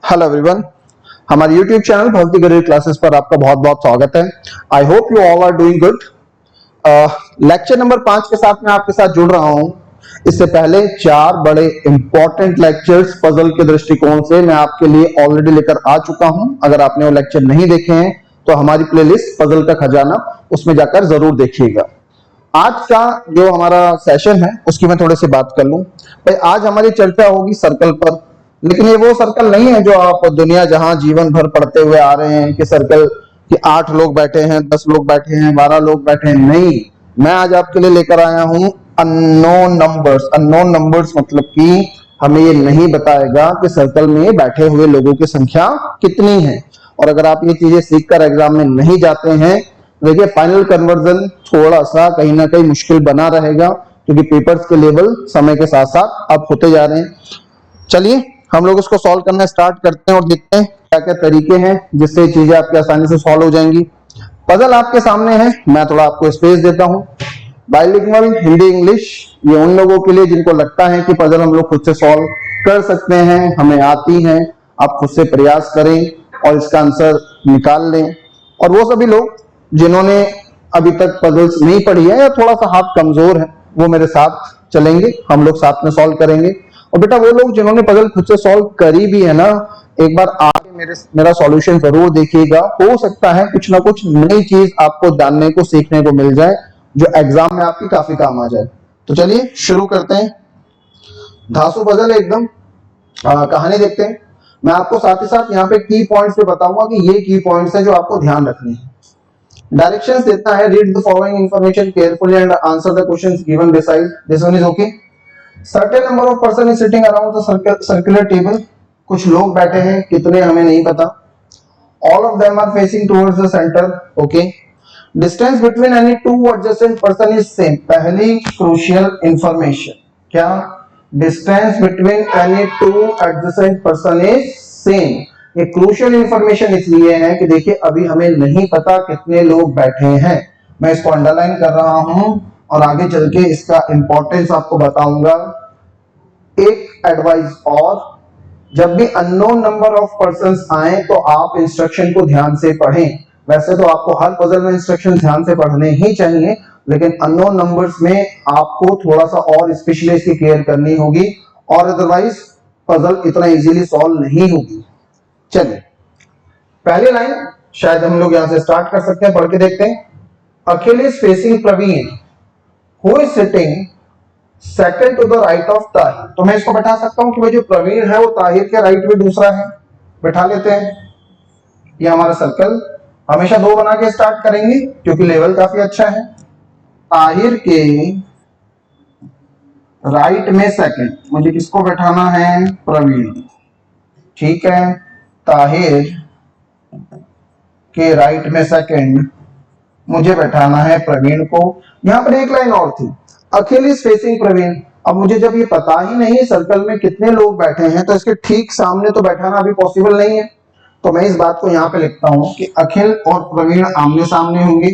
Hello everyone, हमारे YouTube channel Bhakti career classes पर आपका बहुत बहुत स्वागत है। I hope you all are doing good. Lecture number 5 के साथ मैं आपके साथ जुड़ रहा हूं। इससे पहले 4 बड़े इंपॉर्टेंट लेक्चर्स पजल के दृष्टिकोण से मैं आपके लिए ऑलरेडी लेकर आ चुका हूं। अगर आपने वो लेक्चर नहीं देखे हैं तो हमारी प्लेलिस्ट पजल का खजाना, उसमें जाकर जरूर देखिएगा। आज का जो हमारा सेशन है उसकी मैं थोड़ी सी बात कर लूं। भाई आज हमारी चर्चा होगी सर्कल पर, लेकिन ये वो सर्कल नहीं है जो आप दुनिया जहां जीवन भर पढ़ते हुए आ रहे हैं कि सर्कल कि 8 लोग बैठे हैं, 10 लोग बैठे हैं, 12 लोग बैठे हैं। नहीं, मैं आज आपके लिए लेकर आया हूं अननोन नंबर्स। अननोन नंबर्स मतलब कि हमें ये नहीं बताएगा कि सर्कल में बैठे हुए लोगों की संख्या कितनी है। और अगर आप ये चीजें सीखकर एग्जाम में नहीं जाते हैं, देखिए फाइनल कन्वर्जन थोड़ा सा कहीं ना कहीं मुश्किल बना रहेगा, क्योंकि पेपर्स के लेवल समय के साथ साथ अब होते जा रहे हैं। चलिए हम लोग इसको सॉल्व करना स्टार्ट करते हैं और देखते हैं क्या क्या तरीके हैं जिससे चीजें आपकी आसानी से सॉल्व हो जाएंगी। पजल आपके सामने है, मैं थोड़ा आपको स्पेस देता हूं। बाइलिंगुअल हिंदी इंग्लिश, ये उन लोगों के लिए जिनको लगता है कि पजल हम लोग खुद से सॉल्व कर सकते हैं, हमें आती है। आप खुद से प्रयास करें और इसका आंसर निकाल लें। और वो सभी लोग जिन्होंने अभी तक पजल्स नहीं पढ़ी है या थोड़ा सा हाथ कमजोर है, वो मेरे साथ चलेंगे, हम लोग साथ में सॉल्व करेंगे। और बेटा वो लोग जिन्होंने पजल खुद से सॉल्व करी भी है ना, एक बार आके मेरा सॉल्यूशन जरूर देखिएगा। हो सकता है कुछ ना कुछ नई चीज आपको जानने को सीखने को मिल जाए जो एग्जाम में आपकी काफी काम आ जाए। तो चलिए शुरू करते हैं। धांसू पजल एकदम कहानी देखते हैं। मैं आपको साथ ही साथ यहाँ पे की पॉइंट्स पे बताऊंगा कि ये की पॉइंट्स है जो आपको ध्यान रखने हैं। डायरेक्शंस देता है, read the following information carefully and answer the questions given beside. This one is okay. Certain number of person is sitting around the circular table. कुछ लोग बैठे हैं, कितने हमें नहीं पता। All of them are facing towards the centre, okay. Distance between any two adjacent person is same. पहली crucial information क्या? Distance between any two adjacent person is same. ये क्रूशियल इंफॉर्मेशन इसलिए है कि देखिए अभी हमें नहीं पता कितने लोग बैठे हैं। मैं इसको अंडरलाइन कर रहा हूं और आगे चल के इसका इंपॉर्टेंस आपको बताऊंगा। एक एडवाइस और, जब भी अननोन नंबर ऑफ पर्संस आए तो आप इंस्ट्रक्शन को ध्यान से पढ़ें। वैसे तो आपको हर पजल में इंस्ट्रक्शन ध्यान से पढ़ने ही चाहिए, लेकिन अननोन नंबर्स में आपको थोड़ा सा और स्पेशली इसकी केयर करनी होगी, और अदरवाइज पजल इतना इजीली सॉल्व नहीं होगी। चलिए पहली लाइन शायद हम लोग यहां से स्टार्ट कर सकते हैं, पढ़ के देखते हैं। Akhil is facing Praveen who is sitting second to the right of Tahir. तो मैं इसको बैठा सकता हूं कि भाई जो प्रवीण है वो ताहिर के राइट में दूसरा है। बैठा लेते हैं। ये हमारा सर्कल हमेशा 2 बना के स्टार्ट करेंगे क्योंकि लेवल काफी अच्छा है। ताहिर के राइट में सेकंड मुझे किसको बैठाना है? प्रवीण। ठीक है, ताहिर के राइट में सेकंड मुझे बैठाना है प्रवीण को। यहां पर एक लाइन और थी, अखिल इज फेसिंग प्रवीण। अब मुझे जब ये पता ही नहीं सर्कल में कितने लोग बैठे हैं तो इसके ठीक सामने तो बैठाना अभी पॉसिबल नहीं है, तो मैं इस बात को यहां पे लिखता हूं कि अखिल और प्रवीण आमने सामने होंगे।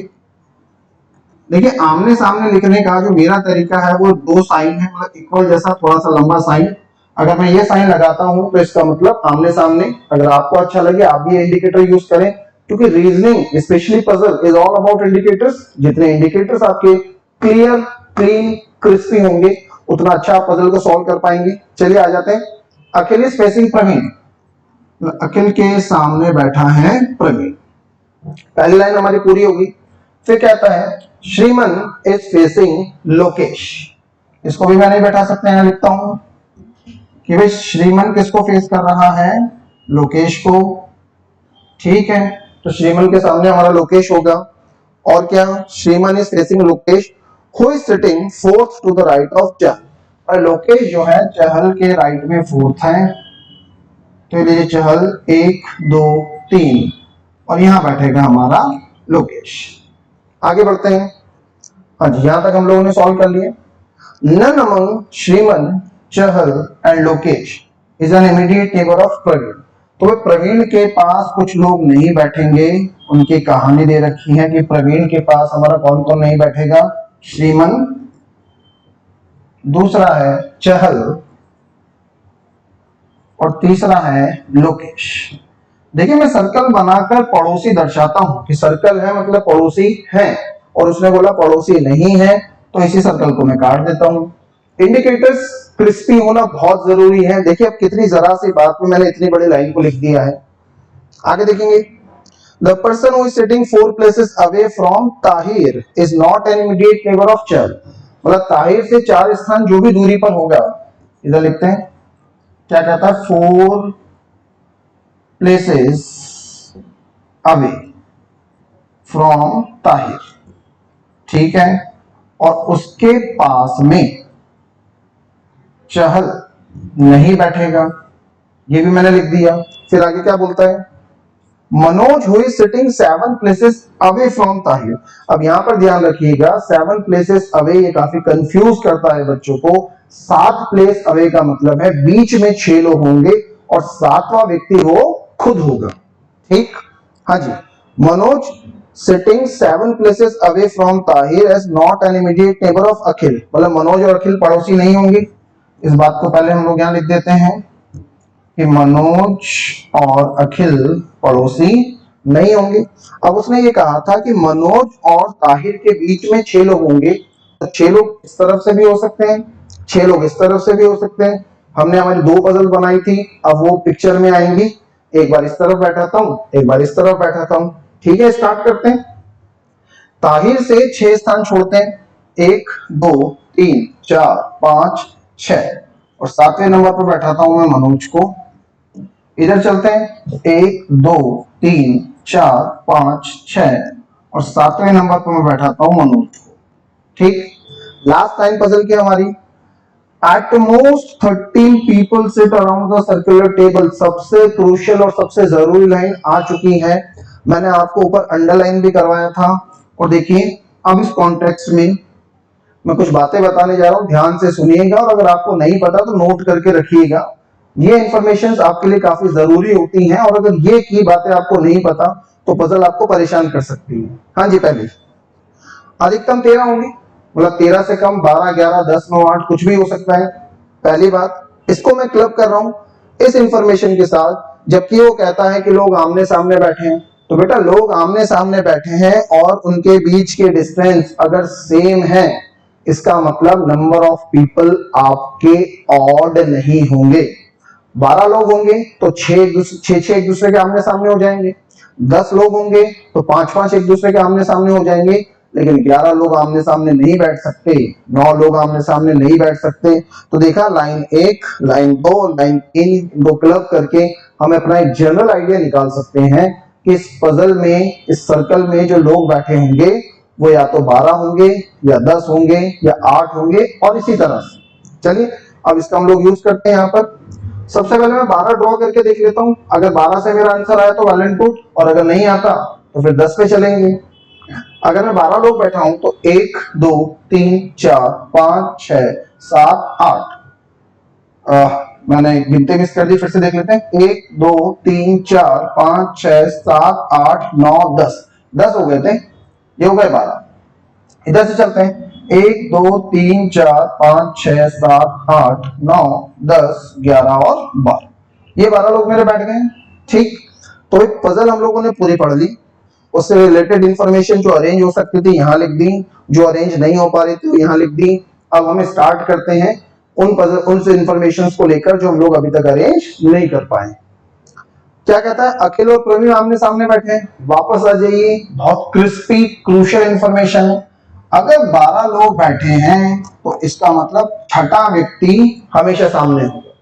देखिए आमने सामने लिखने का जो मेरा तरीका है वो 2 साइन है, मतलब इक्वल जैसा थोड़ा सा लंबा साइन। अगर मैं ये साइन लगाता हूं तो इसका मतलब आमने सामने। अगर आपको अच्छा लगे आप भी इंडिकेटर यूज करें, क्योंकि reasoning specially puzzle is all about indicators. जितने इंडिकेटर्स आपके क्लियर, क्लीन, क्रिस्पी होंगे उतना अच्छा आप पजल को सॉल्व कर पाएंगे। चलिए आ जाते हैं। अखिल इज फेसिंग प्रवीण, अखिल के सामने बैठा है प्रवीण। पहली लाइन हमारी पूरी होगी। फिर कहता है श्रीमन इज फेसिंग लोकेश। इसको भी मैं नहीं बैठा सकते हैं, लिखता हूं कि भाई श्रीमन किसको फेस कर रहा है? लोकेश को। ठीक है, तो श्रीमन के सामने हमारा लोकेश होगा। और क्या? Shriman is facing Lokesh who is sitting fourth to the right of Chahal. और लोकेश जो है चहल के राइट में फोर्थ है, तो ये चहल 1 2 3 और यहां बैठेगा हमारा लोकेश। आगे बढ़ते हैं। हाँ जी, यहां तक हम लोगों ने सॉल्व कर लिया। None among Shriman, Chahal and Lokesh is an immediate neighbour of Praveen. तो प्रवीण के पास कुछ लोग नहीं बैठेंगे, उनकी कहानी दे रखी है कि प्रवीण के पास हमारा कौन कौन नहीं बैठेगा? श्रीमन, दूसरा है चहल, और तीसरा है लोकेश। देखिए मैं सर्कल बनाकर पड़ोसी दर्शाता हूं कि सर्कल है मतलब पड़ोसी है, और उसने बोला पड़ोसी नहीं है, तो इसी सर्कल को मैं काट देता हूं। इंडिकेटर्स क्रिस्पी होना बहुत जरूरी है। देखिए अब कितनी जरा सी बात में मैंने इतनी बड़ी लाइन को लिख दिया है। आगे देखेंगे, the person who is sitting 4 places away from Tahir is not an immediate neighbour of चल। मतलब ताहिर से 4 स्थान जो भी दूरी पर होगा, इधर लिखते हैं क्या कहता है, 4 places away from ताहिर, ठीक है, और उसके पास में चहल नहीं बैठेगा, ये भी मैंने लिख दिया। फिर आगे क्या बोलता है, Manoj who is sitting 7 places away from Tahir. अब यहां पर ध्यान रखिएगा 7 places away ये काफी कंफ्यूज करता है बच्चों को। 7 place away का मतलब है बीच में 6 लोग होंगे और 7वां व्यक्ति वो खुद होगा, ठीक। हाँ जी, Manoj sitting 7 places away from Tahir as not an immediate neighbour of Akhil. मतलब मनोज और अखिल पड़ोसी नहीं होंगे। इस बात को पहले हम लोग यहां लिख देते हैं कि मनोज और अखिल पड़ोसी नहीं होंगे। अब उसने ये कहा था कि मनोज और ताहिर के बीच में 6 लोग होंगे, तो 6 लोग इस तरफ से भी हो सकते हैं, 6 लोग इस तरफ से भी हो सकते हैं। हमने हमारी 2 पजल बनाई थी, अब वो पिक्चर में आएंगी। एक बार इस तरफ बैठाता हूं, एक बार इस तरफ बैठाता हूं, ठीक है। स्टार्ट करते हैं। ताहिर से 6 स्थान छोड़ते हैं, 1 2 3 4 5 6, और 7वें नंबर पर बैठाता हूं मैं मनोज को। इधर चलते हैं, 1 2 3 4 5 6, और 7वें नंबर पर मैं बैठाता हूं मनोज को, ठीक। लास्ट लाइन पजल की हमारी, at most 13 people sit around the circular table. सबसे क्रूशियल और सबसे जरूरी लाइन आ चुकी है। मैंने आपको ऊपर अंडरलाइन भी करवाया था। और देखिए अब इस कॉन्टेक्स्ट में मैं कुछ बातें बताने जा रहा हूं, ध्यान से सुनिएगा, और अगर आपको नहीं पता तो नोट करके रखिएगा। ये इंफॉर्मेशन आपके लिए काफी जरूरी होती हैं, और अगर ये की बातें आपको नहीं पता तो पजल आपको परेशान कर सकती है। हाँ जी, पहले अधिकतम 13 होंगी, मतलब 13 से कम 12 11 10 9 8 कुछ भी हो सकता है। पहली बात, इसको मैं क्लब कर रहा हूं इस इंफॉर्मेशन के साथ, जबकि वो कहता है कि लोग आमने सामने बैठे हैं। तो बेटा लोग आमने सामने बैठे हैं और उनके बीच के डिस्टेंस अगर सेम है, इसका मतलब नंबर ऑफ पीपल आपके ऑड नहीं होंगे। 12 लोग होंगे तो 6 एक दूसरे के आमने सामने हो जाएंगे, 10 लोग होंगे तो 5 एक दूसरे के आमने सामने हो जाएंगे, लेकिन 11 लोग आमने सामने नहीं बैठ सकते, 9 लोग आमने सामने नहीं बैठ सकते। तो देखा, लाइन 1 लाइन 2 लाइन 3 इनको क्लब करके हम अपना एक जनरल आइडिया निकाल सकते हैं कि इस पजल में, इस सर्कल में जो लोग बैठे होंगे वो या तो 12 होंगे या 10 होंगे या 8 होंगे, और इसी तरह से। चलिए अब इसका हम लोग यूज करते हैं। यहाँ पर सबसे पहले मैं 12 ड्रॉ करके देख लेता हूं। अगर 12 से मेरा आंसर आया तो वेल एंड गुड, और अगर नहीं आता तो फिर 10 पे चलेंगे। अगर मैं 12 लोग बैठा हूं तो 1 2 3 4 5 6 7 8, मैंने गिनते मिस कर दी, फिर से देख लेते हैं। 1 2 3 4 5 6 7 8 9 10, 10 हो गए थे, ये हो गए 12। इधर से चलते हैं, 1 2 3 4 5 6 7 8 9 10 11 और 12, ये 12 लोग मेरे बैठ गए, ठीक। तो एक पजल हम लोगों ने पूरी पढ़ ली, उससे रिलेटेड इंफॉर्मेशन जो अरेंज हो सकती थी यहां लिख दी, जो अरेंज नहीं हो पा रही थी वो यहां लिख दी। अब हम स्टार्ट करते हैं उन पजल, उन इंफॉर्मेशन को लेकर जो हम लोग अभी तक अरेंज नहीं कर पाए। क्या कहता है, अखिल और प्रवीण आमने सामने बैठे हैं। वापस आ जाइए, बहुत क्रिस्पी क्रूशियल इंफॉर्मेशन है। अगर 12 लोग बैठे हैं तो इसका मतलब छठा व्यक्ति हमेशा सामने होगा,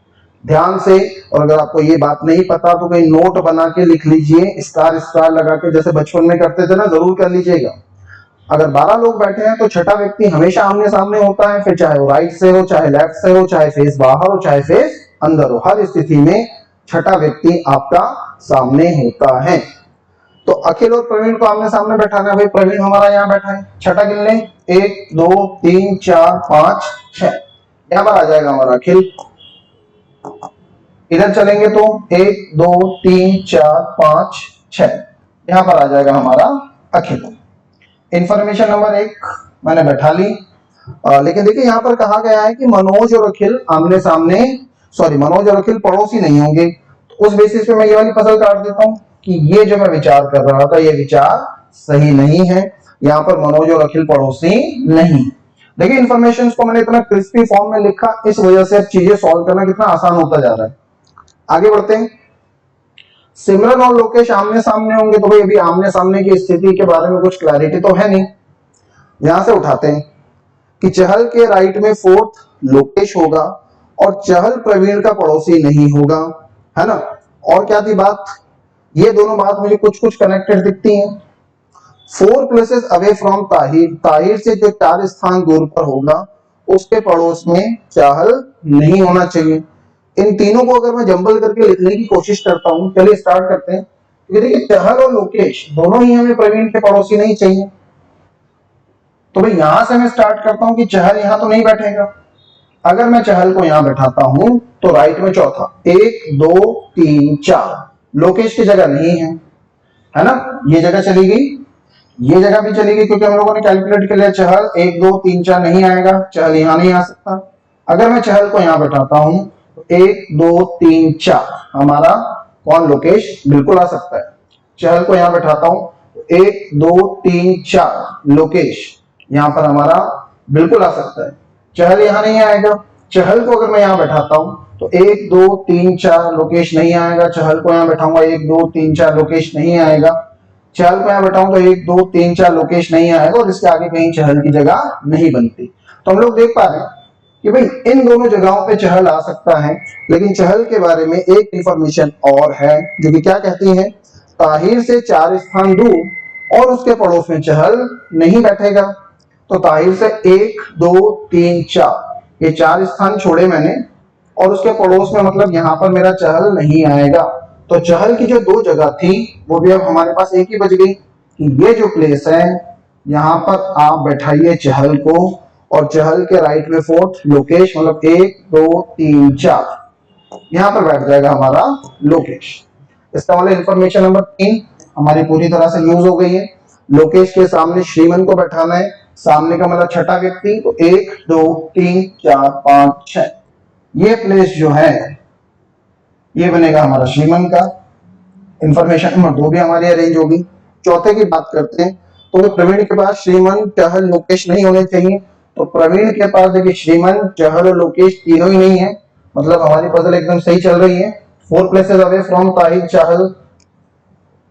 ध्यान से। और अगर आपको ये बात नहीं पता तो कहीं नोट बना के लिख लीजिए, स्टार स्टार लगा के, जैसे बचपन में करते थे ना, जरूर कर लीजिएगा। अगर 12 लोग बैठे हैं तो छठा व्यक्ति हमेशा आमने सामने होता है, फिर चाहे वो राइट से हो, चाहे लेफ्ट से हो, चाहे फेस बाहर हो, चाहे फेस अंदर हो, हर स्थिति में छठा व्यक्ति आपका सामने होता है। तो अखिल और प्रवीण को आमने सामने बैठाना है। भाई प्रवीण हमारा यहाँ बैठा है, छठा गिन लें, 1 2 3 4 5 6, यहां पर आ जाएगा हमारा अखिल। इधर चलेंगे तो 1 2 3 4 5 6, यहां पर आ जाएगा हमारा अखिल। इंफॉर्मेशन नंबर 1 मैंने बैठा ली। लेकिन देखिए यहां पर कहा गया है कि मनोज और अखिल आमने सामने सॉरी मनोज और अखिल पड़ोसी नहीं होंगे, तो उस बेसिस पे मैं ये वाली पजल काट देता हूं कि ये जो मैं विचार कर रहा था ये विचार सही नहीं है, यहाँ पर मनोज और अखिल पड़ोसी नहीं। देखिए इन्फॉर्मेशन को मैंने इतना क्रिस्पी फॉर्म में लिखा, इस वजह से अब चीजें सॉल्व करना कितना आसान होता जा रहा है। आगे बढ़ते हैं। सिमरन और लोकेश आमने सामने होंगे, तो भाई अभी आमने सामने की स्थिति के बारे में कुछ क्लैरिटी तो है नहीं। यहां से उठाते हैं कि चहल के राइट में फोर्थ लोकेश होगा और चहल प्रवीण का पड़ोसी नहीं होगा, है ना। और क्या थी बात, ये दोनों बात मुझे कुछ कुछ कनेक्टेड दिखती हैं। 4 places away from Tahir, Tahir से जो 4 स्थान दूर पर होगा उसके पड़ोस में चहल नहीं होना चाहिए। इन तीनों को अगर मैं जंबल करके लिखने की कोशिश करता हूं, चलिए स्टार्ट करते हैं। देखिए चहल और लोकेश दोनों ही हमें प्रवीण के पड़ोसी नहीं चाहिए, तो भाई यहां से मैं स्टार्ट करता हूं कि चहल यहां तो नहीं बैठेगा। अगर मैं चहल को यहां बैठाता हूं तो राइट में चौथा 1 2 3 4 लोकेश की जगह नहीं है ना, ये जगह चली गई, ये जगह भी चली गई, क्योंकि हम लोगों ने कैलकुलेट कर लिया चहल 1 2 3 4 नहीं आएगा, चहल यहां नहीं आ सकता। अगर मैं चहल को यहां बैठाता हूं तो 1 2 3 4 हमारा कौन लोकेश बिल्कुल आ सकता है। चहल को यहां बैठाता हूं तो 1 2 3 4 लोकेश यहां पर हमारा बिल्कुल आ सकता है। चहल यहां नहीं आएगा, चहल को अगर मैं यहां बैठाता हूं तो 1 2 3 4 लोकेश नहीं आएगा, चहल को यहां बैठाऊंगा 1 2 3 4 लोकेश नहीं आएगा, चहल को यहां बैठाऊं तो 1 2 3 4 लोकेश नहीं आएगा और इसके आगे कहीं चहल की जगह नहीं बनती। तो हम लोग देख पा रहे हैं कि भाई इन दोनों जगहों पे चहल आ सकता है, लेकिन चहल के बारे में एक इंफॉर्मेशन और है जो कि क्या कहती है, ताहिर से 4 स्थान दूर और उसके पड़ोस में चहल नहीं बैठेगा। तो ताहिर से 1 2 3 4 ये 4 स्थान छोड़े मैंने और उसके पड़ोस में मतलब यहां पर मेरा चहल नहीं आएगा। तो चहल की जो 2 जगह थी वो भी अब हमारे पास एक ही बच गई कि ये जो प्लेस है यहां पर आप बैठाइए चहल को और चहल के राइट में फोर्थ लोकेश, मतलब 1 2 3 4 यहां पर बैठ जाएगा हमारा लोकेश। इसका मतलब इंफॉर्मेशन नंबर 3 हमारी पूरी तरह से यूज हो गई है। लोकेश के सामने श्रीमन को बैठाना है, सामने का मतलब छठा व्यक्ति, तो 1 2 3 4 5 6 ये प्लेस जो है ये बनेगा हमारा श्रीमन का। इंफॉर्मेशन नंबर 2 भी हमारी अरेंज होगी। चौथे की बात करते हैं तो प्रवीण के पास श्रीमन चहल लोकेश नहीं होने चाहिए, तो प्रवीण के पास देखिए श्रीमन चहल और लोकेश तीनों ही नहीं है, मतलब हमारी पजल एकदम सही चल रही है। 4 प्लेसेस अवे फ्रॉम ताहिर चहल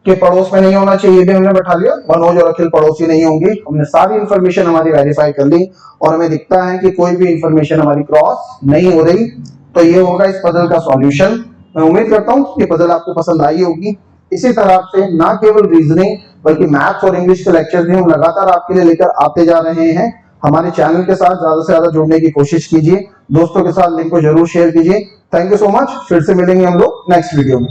के पड़ोस में नहीं होना चाहिए, भी हमने बैठा लिया। मनोज और अखिल पड़ोसी नहीं होंगे, हमने सारी इंफॉर्मेशन हमारी वेरीफाई कर ली और हमें दिखता है कि कोई भी इंफॉर्मेशन हमारी क्रॉस नहीं हो रही। तो ये होगा इस पजल का सॉल्यूशन। मैं उम्मीद करता हूँ कि पजल आपको पसंद आई होगी। इसी तरह से ना केवल रीजनिंग बल्कि मैथ्स और इंग्लिश के लेक्चर भी हम लगातार आपके लिए लेकर आते जा रहे हैं। हमारे चैनल के साथ ज्यादा से ज्यादा जुड़ने की कोशिश कीजिए, दोस्तों के साथ लिंक को जरूर शेयर कीजिए। थैंक यू सो मच, फिर से मिलेंगे हम लोग नेक्स्ट वीडियो में।